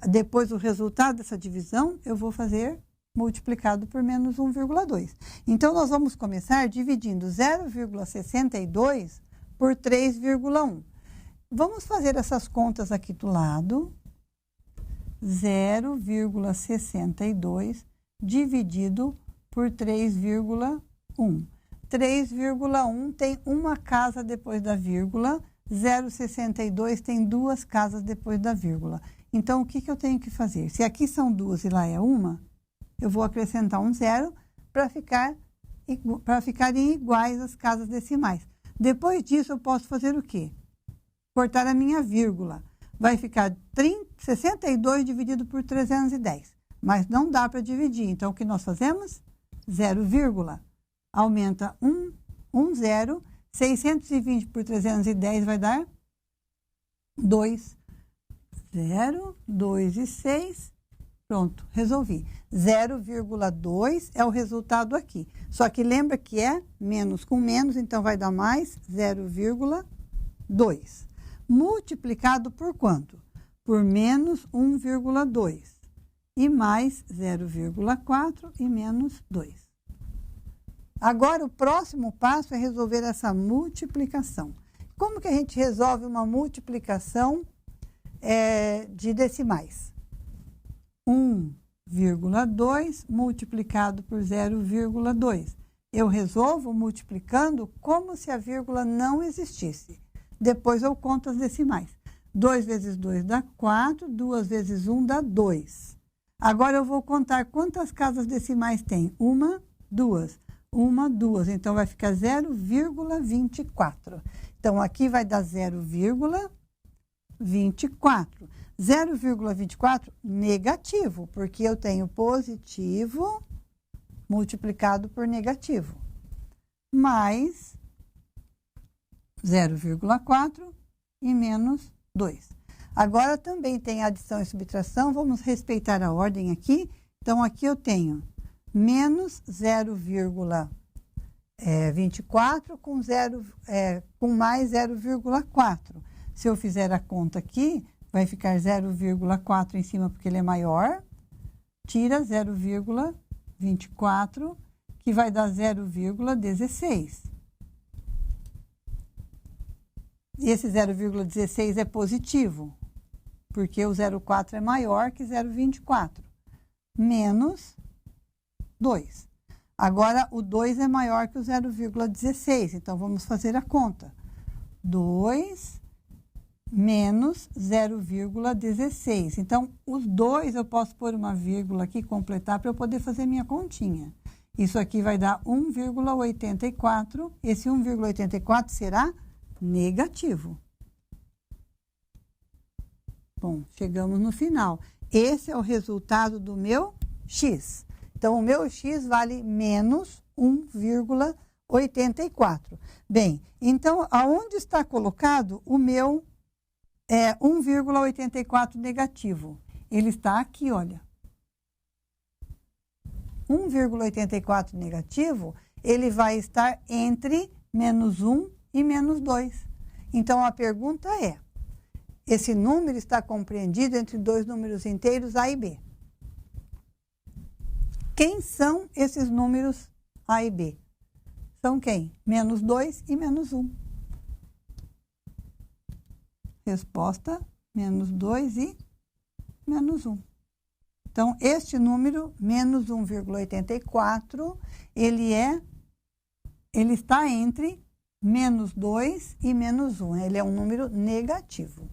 Depois, o resultado dessa divisão, eu vou fazer multiplicado por menos 1,2. Então, nós vamos começar dividindo 0,62 por 3,1. Vamos fazer essas contas aqui do lado. 0,62 dividido por 3,1. 3,1 tem uma casa depois da vírgula, 0,62 tem duas casas depois da vírgula. Então, o que eu tenho que fazer? Se aqui são duas e lá é uma, eu vou acrescentar um zero para ficarem iguais as casas decimais. Depois disso, eu posso fazer o quê? Cortar a minha vírgula. Vai ficar 62 dividido por 310. Mas não dá para dividir. Então, o que nós fazemos? 0, aumenta 1 zero. 620 por 310 vai dar 2. 0, 2 e 6. Pronto, resolvi. 0,2 é o resultado aqui. Só que lembra que é menos com menos, então vai dar mais 0,2. Multiplicado por quanto? Por menos 1,2. E mais 0,4 e menos 2. Agora, o próximo passo é resolver essa multiplicação. Como que a gente resolve uma multiplicação de decimais? 1,2 multiplicado por 0,2. eu resolvo multiplicando como se a vírgula não existisse. Depois eu conto as decimais. 2 vezes 2 dá 4, 2 vezes 1 dá 2. Agora eu vou contar quantas casas decimais tem. 1, 2. 1, 2. Então, vai ficar 0,24. Então, aqui vai dar 0,24. 0,24 negativo, porque eu tenho positivo multiplicado por negativo. Mais 0,4 e menos 2. Agora, também tem adição e subtração. Vamos respeitar a ordem aqui. Então, aqui eu tenho menos 0,24 com mais 0,4. Se eu fizer a conta aqui, vai ficar 0,4 em cima, porque ele é maior. Tira 0,24, que vai dar 0,16. E esse 0,16 é positivo, porque o 0,4 é maior que 0,24. Menos 2. Agora, o 2 é maior que o 0,16, então vamos fazer a conta. 2 menos 0,16. Então, os 2 eu posso pôr uma vírgula aqui, completar, para eu poder fazer minha continha. Isso aqui vai dar 1,84. Esse 1,84 será negativo. Bom, chegamos no final. Esse é o resultado do meu x. Então, o meu x vale menos 1,84. Bem, então, aonde está colocado o meu 1,84 negativo? Ele está aqui, olha. 1,84 negativo, ele vai estar entre menos 1 e menos 2. Então, a pergunta é, esse número está compreendido entre dois números inteiros A e B. Quem são esses números A e B? São quem? Menos 2 e menos 1. Resposta, menos 2 e menos 1. Então, este número, menos 1,84, ele está entre menos 2 e menos 1. Ele é um número negativo.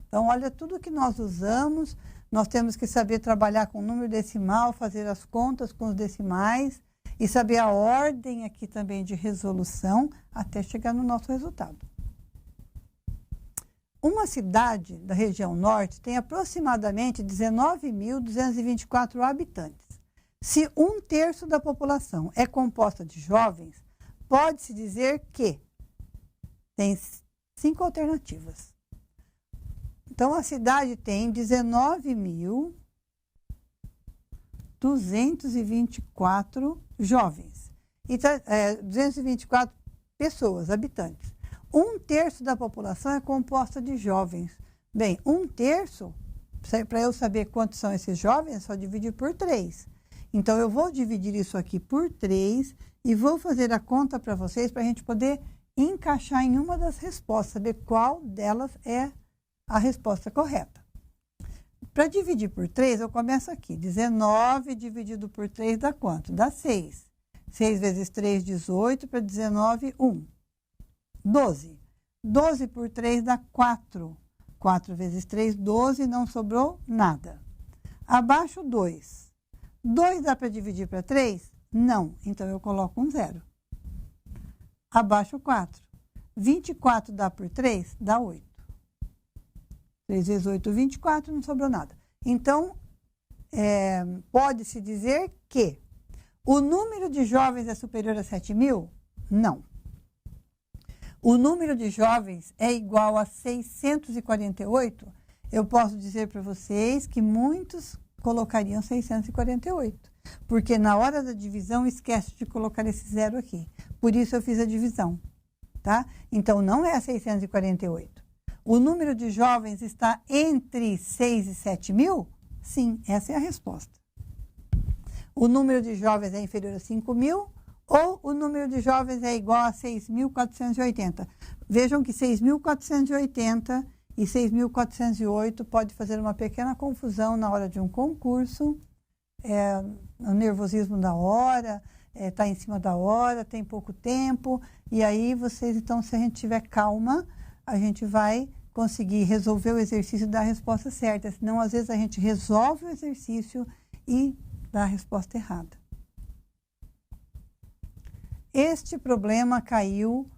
Então, olha, tudo que nós usamos, nós temos que saber trabalhar com o número decimal, fazer as contas com os decimais e saber a ordem aqui também de resolução até chegar no nosso resultado. Uma cidade da região norte tem aproximadamente 19.224 habitantes. Se 1/3 da população é composta de jovens, pode-se dizer que tem 5 alternativas. Então, a cidade tem 19.224 jovens. E 224 pessoas, habitantes. 1/3 da população é composta de jovens. Bem, 1/3, para eu saber quantos são esses jovens, é só dividir por 3. Então, eu vou dividir isso aqui por 3 e vou fazer a conta para vocês, para a gente poder encaixar em uma das respostas, saber qual delas é a resposta correta. Para dividir por 3, eu começo aqui. 19 dividido por 3 dá quanto? Dá 6. 6 vezes 3, 18, para 19, 1. 12. 12 por 3 dá 4. 4 vezes 3, 12, não sobrou nada. Abaixo, 2. 2 dá para dividir para 3? Não. Então, eu coloco um 0. Abaixo, 4. 24 dá por 3? Dá 8. 3 vezes 8, 24, não sobrou nada. Então, pode-se dizer que o número de jovens é superior a 7.000? Não. O número de jovens é igual a 648? Eu posso dizer para vocês que muitos colocariam 648. Porque na hora da divisão, esquece de colocar esse 0 aqui. Por isso, eu fiz a divisão. Tá? Então, não é 648. O número de jovens está entre 6 e 7.000? Sim, essa é a resposta. O número de jovens é inferior a 5.000 ou o número de jovens é igual a 6.480? Vejam que 6.480 e 6.408 pode fazer uma pequena confusão na hora de um concurso, o nervosismo da hora, está em cima da hora, tem pouco tempo, e aí vocês, então, se a gente tiver calma, a gente vai conseguir resolver o exercício e dar a resposta certa, senão às vezes a gente resolve o exercício e dá a resposta errada. Este problema caiu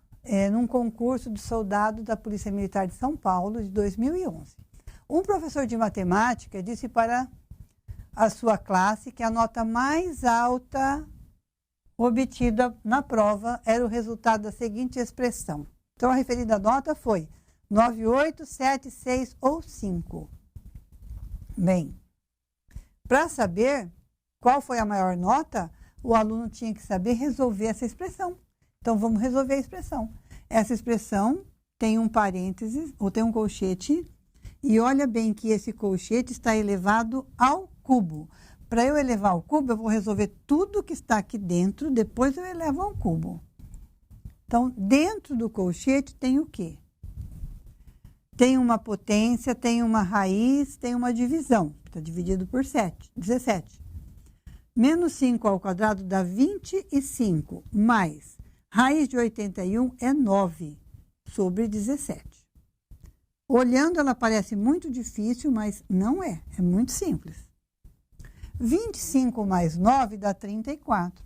num concurso de soldado da Polícia Militar de São Paulo, de 2011. Um professor de matemática disse para a sua classe que a nota mais alta obtida na prova era o resultado da seguinte expressão. Então, a referida nota foi 9, 8, 7, 6 ou 5. Bem, para saber qual foi a maior nota, o aluno tinha que saber resolver essa expressão. Então, vamos resolver a expressão. Essa expressão tem um parênteses, ou tem um colchete, e olha bem que esse colchete está elevado ao cubo. Para eu elevar ao cubo, eu vou resolver tudo que está aqui dentro, depois eu elevo ao cubo. Então, dentro do colchete tem o quê? Tem uma potência, tem uma raiz, tem uma divisão. Está dividido por 17. Menos 5 ao quadrado dá 25, mais raiz de 81 é 9 sobre 17. Olhando, ela parece muito difícil, mas não é. É muito simples. 25 mais 9 dá 34,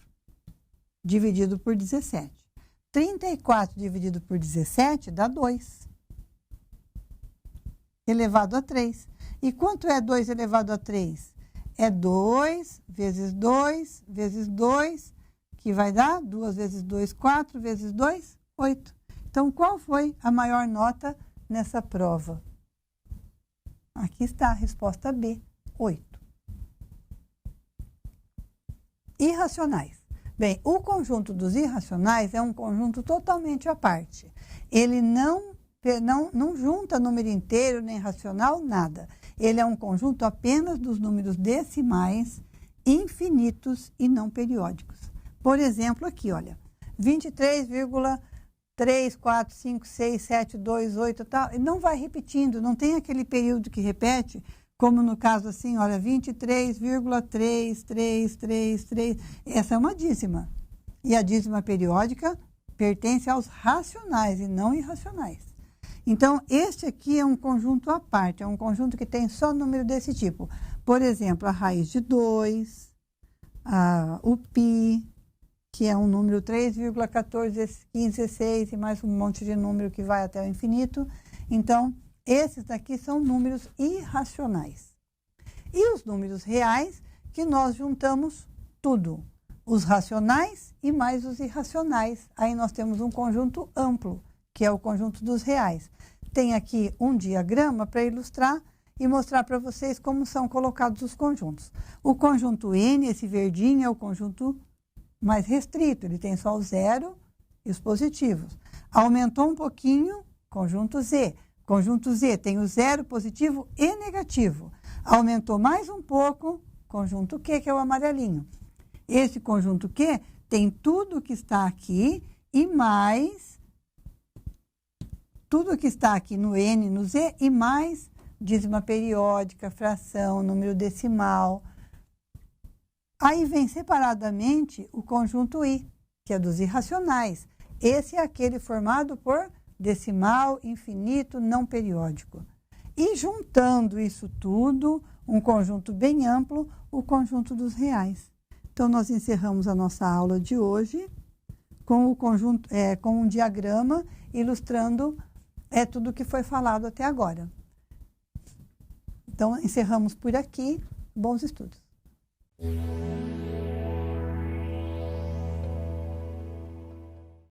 dividido por 17. 34 dividido por 17 dá 2, elevado a 3. E quanto é 2 elevado a 3? É 2 vezes 2 vezes 2, que vai dar 2 vezes 2, 4, vezes 2, 8. Então, qual foi a maior nota nessa prova? Aqui está a resposta B, 8. Irracionais. Bem, o conjunto dos irracionais é um conjunto totalmente à parte. Ele não junta número inteiro, nem racional, nada. Ele é um conjunto apenas dos números decimais, infinitos e não periódicos. Por exemplo, aqui, olha, 23,3, 4, 5, 6, 7, 2, 8, tal. Ele não vai repetindo, não tem aquele período que repete, como no caso assim, olha, 23,33333. Essa é uma dízima. E a dízima periódica pertence aos racionais e não irracionais. Então, este aqui é um conjunto à parte, é um conjunto que tem só número desse tipo. Por exemplo, a raiz de 2, o π, que é um número 3,141516 e mais um monte de número que vai até o infinito. Então, esses daqui são números irracionais. E os números reais, que nós juntamos tudo. Os racionais e mais os irracionais. Aí nós temos um conjunto amplo, que é o conjunto dos reais. Tem aqui um diagrama para ilustrar e mostrar para vocês como são colocados os conjuntos. O conjunto N, esse verdinho, é o conjunto mais restrito. Ele tem só o zero e os positivos. Aumentou um pouquinho, conjunto Z. Conjunto Z tem o zero, positivo e negativo. Aumentou mais um pouco, conjunto Q, que é o amarelinho. Esse conjunto Q tem tudo que está aqui e mais tudo que está aqui no N, no Z, e mais dízima periódica, fração, número decimal. Aí vem separadamente o conjunto I, que é dos irracionais. Esse é aquele formado por decimal, infinito, não periódico. E juntando isso tudo, um conjunto bem amplo, o conjunto dos reais. Então, nós encerramos a nossa aula de hoje com, com um diagrama ilustrando tudo o que foi falado até agora. Então, encerramos por aqui. Bons estudos.